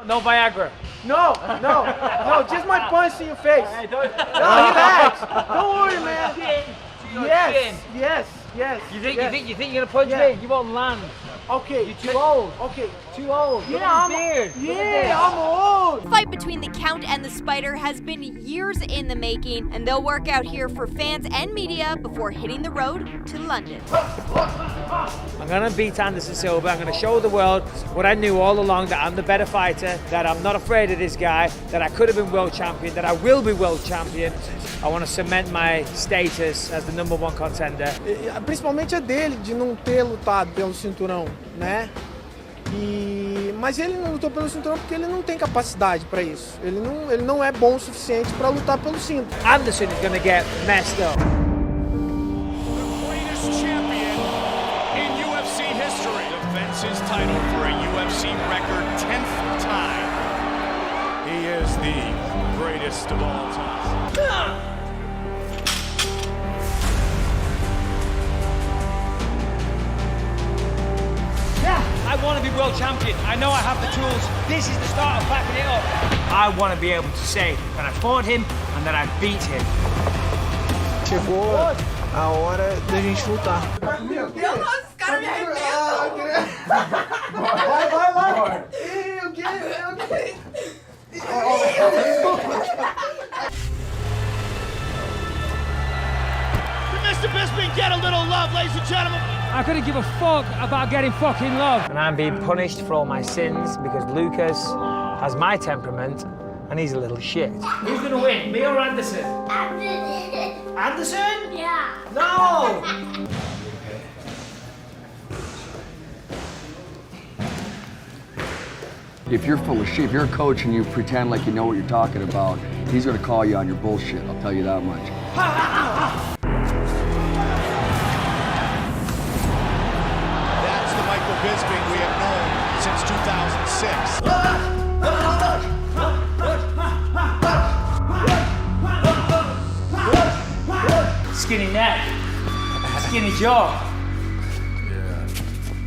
No Viagra. No, just my punch in your face. Hey, don't. No, relax. Don't worry, man. Yes. You think you're gonna punch me? You won't land. Okay. You're too old. Okay. Too old. Yeah, I'm old. The fight between the Count and the Spider has been years in the making, and they'll work out here for fans and media before hitting the road to London. I'm gonna beat Anderson Silva. I'm gonna show the world what I knew all along, that I'm the better fighter, that I'm not afraid of this guy, that I could have been world champion, that I will be world champion. I want to cement my status as the #1 contender. Principalmente é dele, de não ter lutado pelo cinturão, né? Mas ele não lutou pelo cinturão porque ele não tem capacidade para isso. Ele não é bom o suficiente para lutar pelo cinto. Anderson is gonna get messed up. The greatest champion in UFC history defends his title for a UFC record 10th time. He is the greatest of all time. I want to be world champion. I know I have the tools. This is the start of backing it up. I want to be able to say that I fought him and that I beat him. Chegou a hora da gente lutar. Meu Deus, esse cara me arrebenta. Vai lá. Eu quero. Mr. Bisping, get a little love, ladies and gentlemen. I couldn't give a fuck about getting fucking love. And I'm being punished for all my sins because Lucas has my temperament and he's a little shit. Who's gonna win, me or Anderson? Anderson? Yeah. No! If you're full of shit, if you're a coach and you pretend like you know what you're talking about, he's gonna call you on your bullshit, I'll tell you that much. That's the Michael Bisping we have known since 2006. Skinny neck, skinny jaw. Yeah.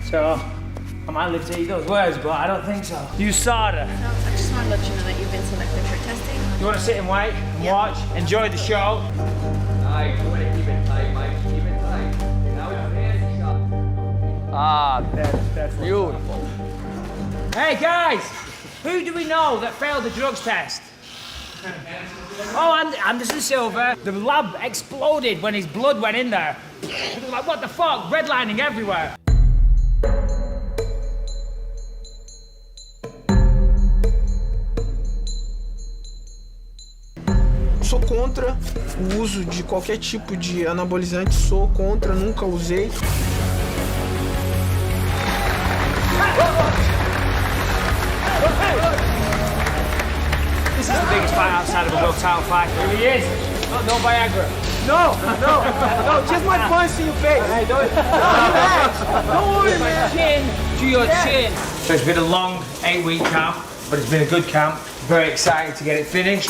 So, I might live to eat those words, but I don't think so. USADA. I just want to let you know that you've been selected for testing. You want to sit and wait and watch, enjoy the show? Alright, you wanna keep it tight, Mike, keep it tight. Now your hands shut. Ah, that's beautiful. Hey guys, who do we know that failed the drugs test? Oh, Anderson Silva. The lab exploded when his blood went in there. Like, what the fuck? Redlining everywhere. Sou contra o uso de qualquer tipo de anabolizante, sou contra, nunca usei. This is the biggest fight outside of a world title fight. Here he is. No Viagra. No, just my punch in your face. Hey, don't. Relax. Don't worry, My man. chin to your chin. So it's been a long 8-week camp, but it's been a good camp. Very excited to get it finished.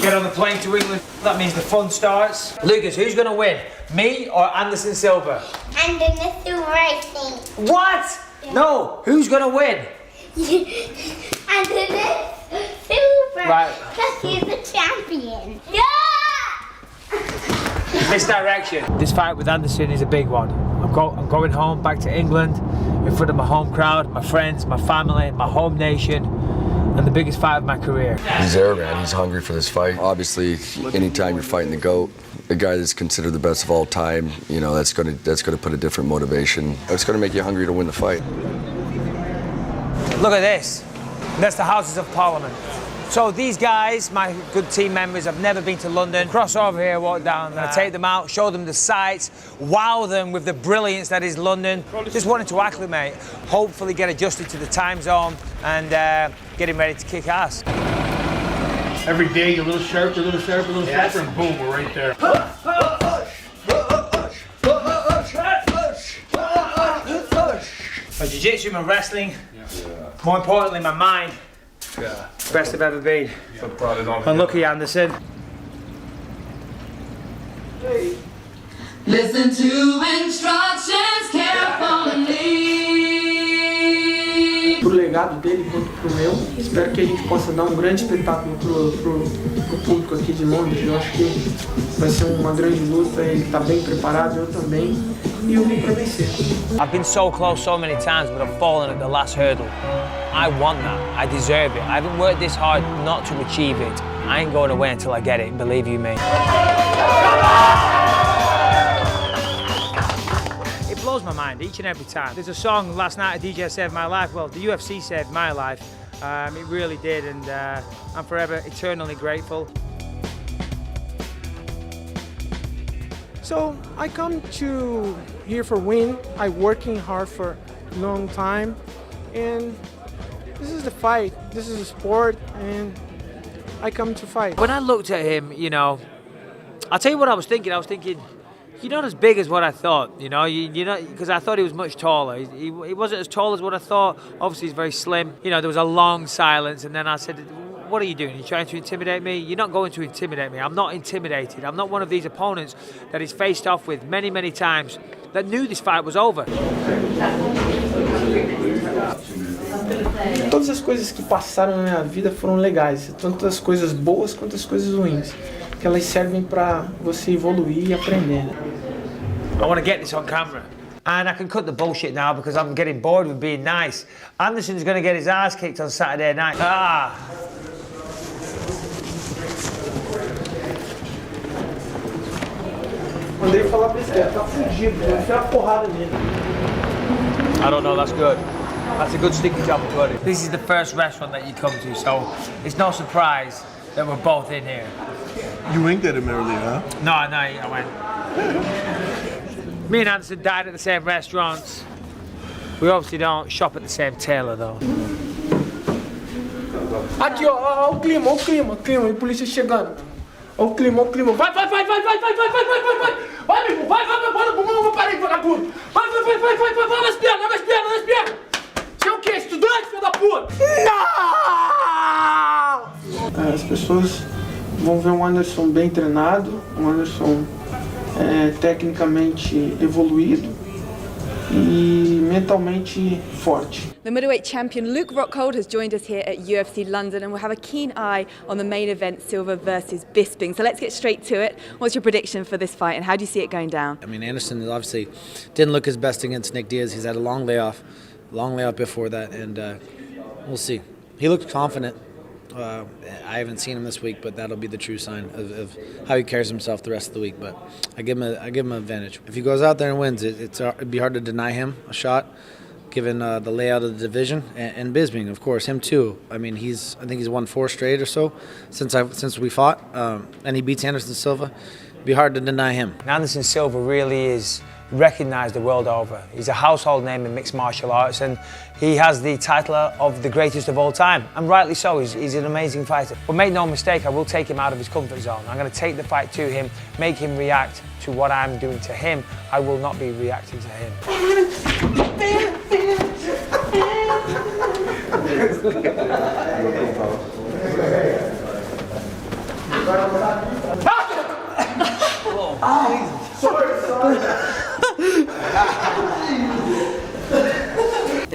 Get on the plane to England. That means the fun starts. Lucas, who's gonna win? Me or Anderson Silva? Anderson Silva, I think. What? No, who's gonna win? Anderson Silva. Right. Because he's the champion. Yeah! Misdirection. This fight with Anderson is a big one. I'm going home back to England in front of my home crowd, my friends, my family, my home nation, and the biggest fight of my career. He's there, man. He's hungry for this fight. Obviously, anytime you're fighting the GOAT, the guy that's considered the best of all time, you know, that's gonna put a different motivation. It's gonna make you hungry to win the fight. Look at this. That's the Houses of Parliament. So these guys, my good team members, have never been to London. Cross over here, walk down. I'm gonna take them out, show them the sights, wow them with the brilliance that is London. Just wanted to acclimate, hopefully get adjusted to the time zone and getting ready to kick ass. Every day you're a little sharper, a little sharper, a little sharper, and boom, we're right there. My jiu-jitsu, my wrestling, more importantly, my mind. Yeah. Best I've ever been. So proud of all. Unlucky, Anderson. Listen to instructions carefully. legado dele quanto pro meu. Espero que a gente possa dar um grande espetáculo pro público aqui de Londres. Eu acho que vai ser uma grande luta, ele está bem preparado, eu também, e eu vim para vencer. I've been so close so many times, but I've fallen at the last hurdle. I want that. I deserve it. I haven't worked this hard not to achieve it. I ain't going away until I get it, believe you me. It blows my mind each and every time. There's a song last night, a DJ saved my life. Well, the UFC saved my life. It really did, and I'm forever eternally grateful. So I come to here for win. I'm working hard for a long time, and this is the fight. This is a sport, and I come to fight. When I looked at him, you know, I'll tell you what I was thinking. I was thinking, you're not as big as what I thought, you know, you're not, because I thought he was much taller. He wasn't as tall as what I thought. Obviously, he's very slim. You know, there was a long silence, and then I said, what are you doing? Are you trying to intimidate me? You're not going to intimidate me. I'm not intimidated. I'm not one of these opponents that he's faced off with many, many times that knew this fight was over. Todas as coisas que passaram na minha vida foram legais, tanto as coisas boas quanto as coisas ruins, que elas servem para você evoluir e aprender. I want to get this on camera. And I can cut the bullshit now because I'm getting bored with being nice. Anderson's going to get his ass kicked on Saturday night. Mandei falar besteira, tá fudido, vou enfiar a porrada nele. I don't know, that's good. That's a good sticky job, buddy. This is the first restaurant that you come to, so it's no surprise that we're both in here. You winked at him earlier, huh? No, I went. Me and Anderson died at the same restaurants. We obviously don't shop at the same tailor, though. Aqui, ó, o clima, e polícia chegando. Ó o clima. Vai, amigo, vai, parei, vagabundo. Vai, nas pernas. Você é o quê? Estudante, filho da puta? Não! As pessoas vão ver um Anderson bem treinado, um Anderson tecnicamente evoluído e mentalmente forte. The middleweight champion Luke Rockhold has joined us here at UFC London, and we'll have a keen eye on the main event, Silva versus Bisping. So let's get straight to it. What's your prediction for this fight, and how do you see it going down? I mean, Anderson obviously didn't look his best against Nick Diaz. He's had a long layoff before that, and we'll see. He looked confident. I haven't seen him this week, but that'll be the true sign of how he carries himself the rest of the week. But I give him an advantage. If he goes out there and wins, it'd be hard to deny him a shot, given the layout of the division. And Bisping, of course, him too. I mean, I think he's won 4 straight or so since we fought, and he beats Anderson Silva. It'd be hard to deny him. Anderson Silva really is recognised the world over. He's a household name in mixed martial arts, and he has the title of the greatest of all time, and rightly so. He's an amazing fighter. But make no mistake, I will take him out of his comfort zone. I'm going to take the fight to him, make him react to what I'm doing to him. I will not be reacting to him.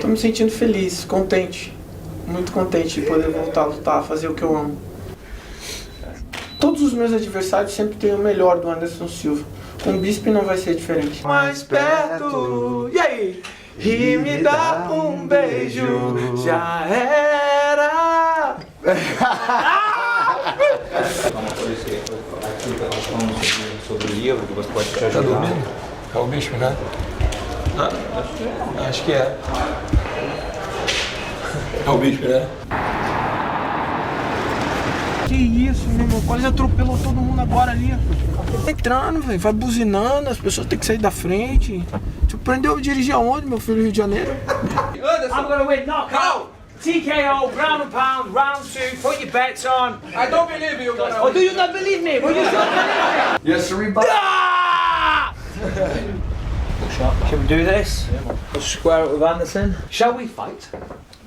Tô me sentindo feliz, contente, muito contente de poder voltar a lutar, fazer o que eu amo. Todos os meus adversários sempre têm o melhor do Anderson Silva. Com o Bisping não vai ser diferente. Mais perto, e aí? E me dá um beijo, já era! Sobre o livro que você pode te ajudar. Tá dormindo? É o bicho, né? Acho que é. É o bicho, né? Que isso, meu irmão? Quase atropelou todo mundo agora ali. Tá entrando, velho. Vai buzinando, as pessoas têm que sair da frente. Você aprendeu a dirigir aonde, meu filho, Rio de Janeiro? I'm gonna win knockout! TKO, ground and pound, round 2, put your bets on. I don't believe you. Oh, do you not believe me? Well, you should believe me. Yes, sir. Should we do this? We'll square it with Anderson. Shall we fight?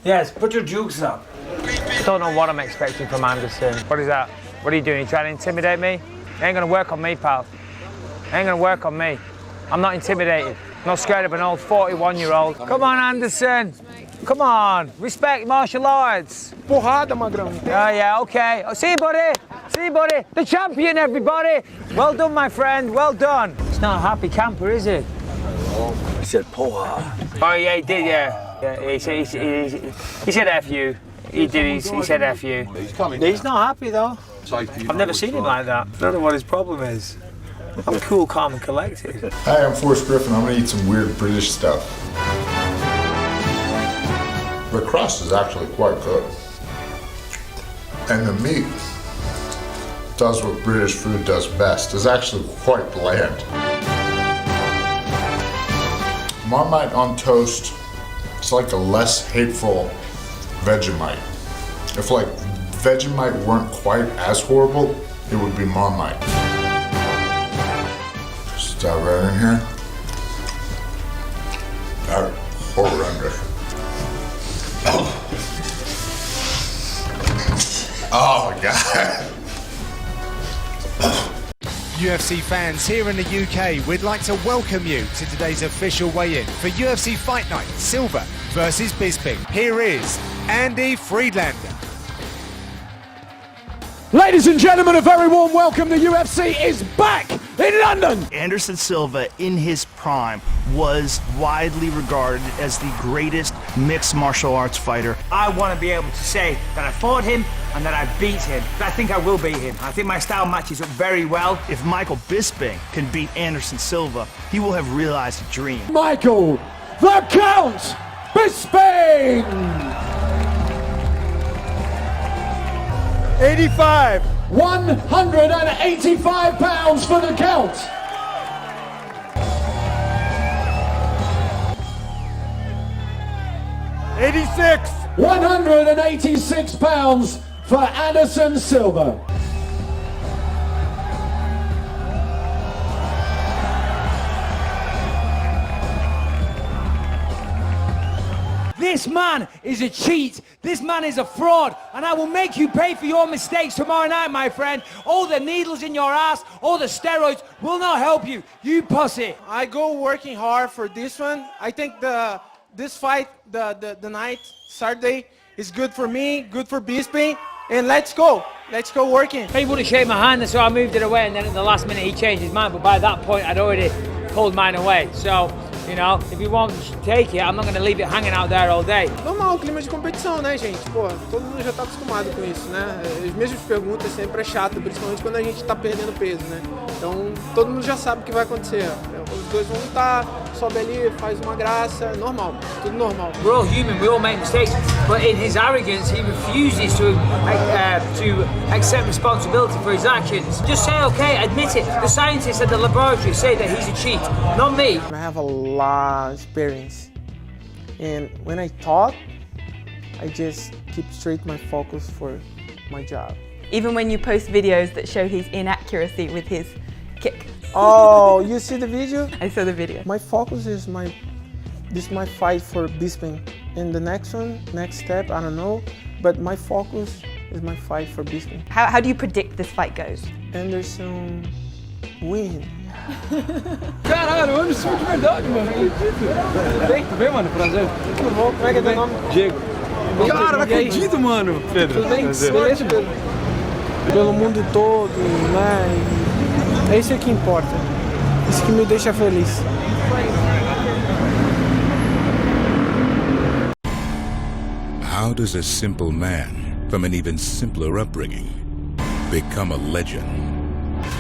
Yes, put your jukes up. Don't know what I'm expecting from Anderson. What is that? What are you doing? You trying to intimidate me? Ain't gonna work on me, pal. Ain't gonna work on me. I'm not intimidated. Not scared of an old 41-year-old. Come on, Anderson. Come on, respect martial arts. Porrada, magrão. Oh, yeah, okay. Oh, see you, buddy. See you, buddy. The champion, everybody. Well done, my friend. Well done. He's not a happy camper, is he? He said, "Poha." Oh, yeah, he did, yeah. He said F you. He did, he said F you. He's not happy, though. I've never seen him like that. I don't know what his problem is. I'm cool, calm, and collected. Hi, I'm Forrest Griffin. I'm gonna eat some weird British stuff. The crust is actually quite good. And the meat does what British food does best. It's actually quite bland. Marmite on toast, it's like a less hateful Vegemite. If like Vegemite weren't quite as horrible, it would be Marmite. Just dive right in here. That's horrendous. Oh my God. UFC fans here in the UK, we'd like to welcome you to today's official weigh-in for UFC Fight Night, Silva versus Bisping. Here is Andy Friedlander. Ladies and gentlemen, a very warm welcome. The UFC is back in London. Anderson Silva, in his prime, was widely regarded as the greatest mixed martial arts fighter. I want to be able to say that I fought him and that I beat him. I think I will beat him. I think my style matches up very well. If Michael Bisping can beat Anderson Silva, he will have realized a dream. Michael, the Count Bisping! 85. 185 pounds for the Count. $86. 186 pounds for Anderson Silva. This man is a cheat. This man is a fraud. And I will make you pay for your mistakes tomorrow night, my friend. All the needles in your ass, all the steroids will not help you. You pussy. I go working hard for this one. I think this fight, the night, Saturday, is good for me, good for Bisping. And let's go. Let's go working. He wouldn't shake my hand, so I moved it away. And then at the last minute, he changed his mind. But by that point, I'd already pulled mine away. So, you know, if you won't take it, I'm not going to leave it hanging out there all day. Normal, clima de competição, né, gente? Pô, todo mundo já tá acostumado com isso, né? As mesmas perguntas sempre é chato, principalmente quando a gente tá perdendo peso, né? Então, todo mundo já sabe o que vai acontecer. Os dois vão lutar, sobe ali, faz uma graça, normal, tudo normal. We're all human, we all make mistakes, but in his arrogance, he refuses to accept responsibility for his actions. Just say, okay, admit it. The scientists at the laboratory say that he's a cheat, not me. I have a lot of experience, and when I talk, I just keep straight my focus for my job. Even when you post videos that show his inaccuracy with his kick. Oh, you see the video? I saw the video. My focus is my fight for Bisping. And the next step, I don't know, but my focus is my fight for Bisping. How do you predict this fight goes? Anderson win. Caralho, Anderson de verdade, mano. Tudo bem, mano? Prazer. Tudo bom? Como é que é teu nome? Diego. Cara, não acredito, mano. Pedro. Tudo bem? Beleza, Pedro? Pelo mundo todo, né? É isso que importa. Isso que me deixa feliz. How does a simple man from an even simpler upbringing become a legend?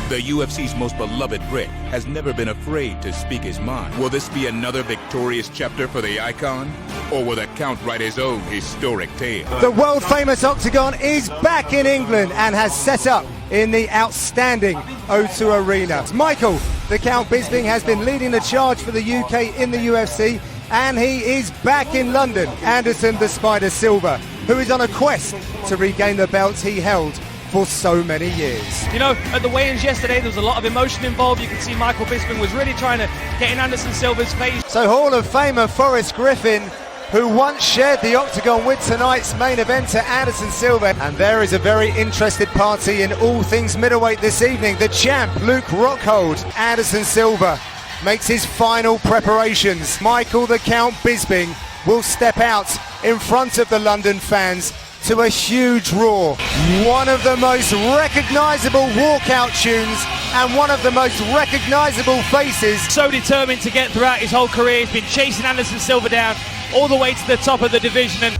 The UFC's most beloved Brit has never been afraid to speak his mind. Will this be another victorious chapter for the icon? Or will the Count write his own historic tale? The world-famous Octagon is back in England and has set up in the outstanding O2 Arena. Michael, the Count Bisping, has been leading the charge for the UK in the UFC, and he is back in London. Anderson the Spider Silva, who is on a quest to regain the belts he held for so many years. You know, at the weigh-ins yesterday, there was a lot of emotion involved. You could see Michael Bisping was really trying to get in Anderson Silva's face. So Hall of Famer Forrest Griffin, who once shared the Octagon with tonight's main eventer Anderson Silva. And there is a very interested party in all things middleweight this evening. The champ, Luke Rockhold. Anderson Silva makes his final preparations. Michael the Count Bisping will step out in front of the London fans to a huge roar. One of the most recognisable walkout tunes and one of the most recognisable faces. So determined to get throughout his whole career. He's been chasing Anderson Silva down all the way to the top of the division. And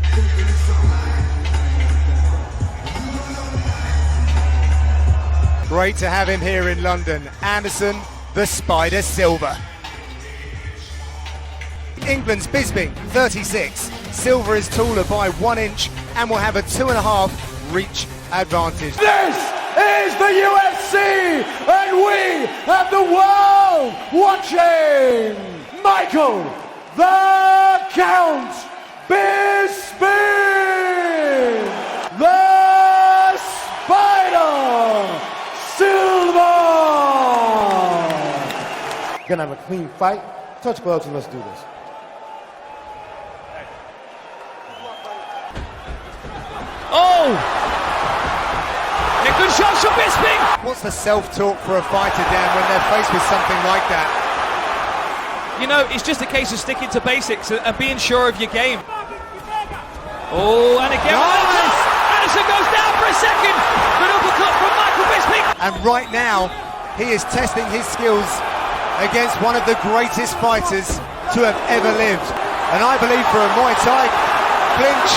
great to have him here in London. Anderson, the Spider Silva. England's Bisping, 36. Silva is taller by 1 inch and will have a 2.5 reach advantage. This is the UFC, and we have the world watching. Michael, the Count Bisping, the Spider Silva. Gonna have a clean fight. Touch gloves and let's do this. oh! A good shot from Bisping! What's the self-talk for a fighter, Dan, when they're faced with something like that? You know, it's just a case of sticking to basics and being sure of your game. Oh, and again, nice. Anderson goes down for a second. Good uppercut from Michael Bisping. And right now, he is testing his skills against one of the greatest fighters to have ever lived. And I believe for a Muay Thai clinch.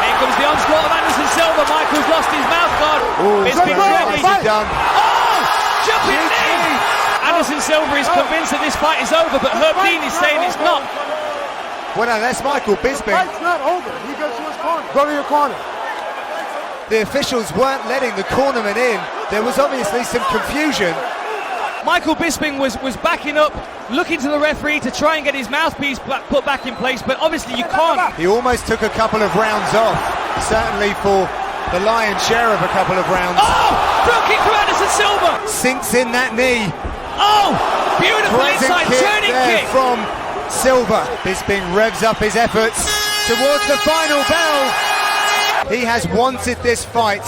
Here comes the onslaught of Anderson Silva. Michael's lost his mouth guard. Bisping's ready. Done. Oh! Jumping knee! Anderson Silva is convinced that this fight is over, but Herb Dean is saying it's not. Well, no, that's Michael Bisping. Fight's not over. He goes to his corner. Go to your corner. The officials weren't letting the cornerman in. There was obviously some confusion. Michael Bisping was backing up, looking to the referee to try and get his mouthpiece put back in place, but obviously you can't. He almost took a couple of rounds off, certainly for the lion's share of a couple of rounds. Oh! Front kick from Anderson Silva! Sinks in that knee. Oh! Beautiful Present inside turning there kick from Silva. Bisping revs up his efforts towards the final bell. He has wanted this fight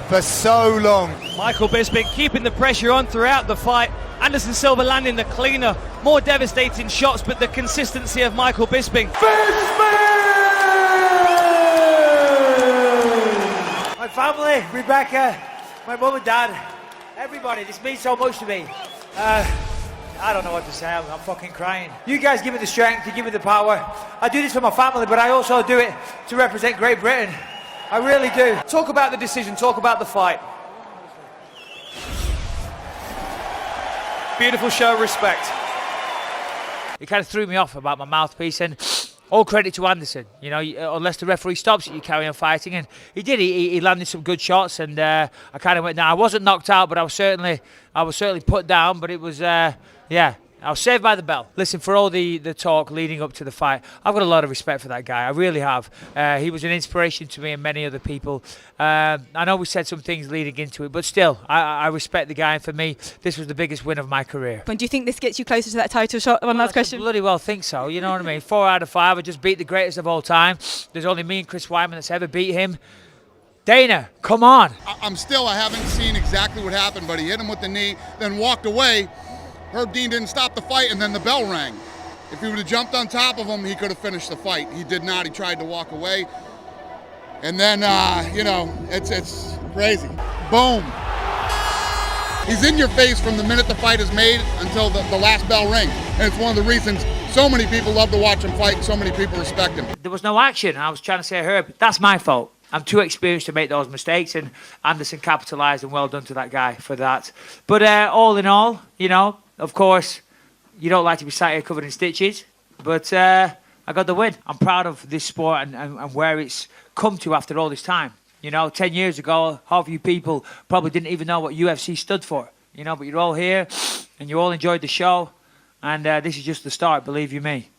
for so long. Michael Bisping keeping the pressure on throughout the fight. Anderson Silva landing the cleaner, more devastating shots, but the consistency of Michael Bisping. My family, Rebecca, my mum and dad, everybody, this means so much to me. I don't know what to say, I'm fucking crying. You guys give me the strength, you give me the power. I do this for my family, but I also do it to represent Great Britain. I really do. Talk about the decision, talk about the fight. Beautiful show of respect. It kind of threw me off about my mouthpiece, and all credit to Anderson. You know, unless the referee stops it, you carry on fighting, and he did. He landed some good shots, and I kind of went down. I wasn't knocked out, but I was certainly put down. But it was, yeah. I was saved by the bell. Listen, for all the talk leading up to the fight, I've got a lot of respect for that guy. I really have. He was an inspiration to me and many other people. I know we said some things leading into it, but still, I respect the guy. And for me, this was the biggest win of my career. And do you think this gets you closer to that title shot? One last question. I bloody well think so. You know what I mean? 4 out of 5. I just beat the greatest of all time. There's only me and Chris Weidman that's ever beat him. Dana, come on. I haven't seen exactly what happened, but he hit him with the knee, then walked away. Herb Dean didn't stop the fight, and then the bell rang. If he would have jumped on top of him, he could have finished the fight. He did not. He tried to walk away. And then, you know, it's crazy. Boom. He's in your face from the minute the fight is made until the last bell rings. And it's one of the reasons so many people love to watch him fight and so many people respect him. There was no action. I was trying to say, Herb, that's my fault. I'm too experienced to make those mistakes, and Anderson capitalised, and well done to that guy for that. But all in all, you know, of course, you don't like to be sat here covered in stitches, but I got the win. I'm proud of this sport and where it's come to after all this time. You know, 10 years ago, half of you people probably didn't even know what UFC stood for. You know, but you're all here, and you all enjoyed the show, and this is just the start, believe you me.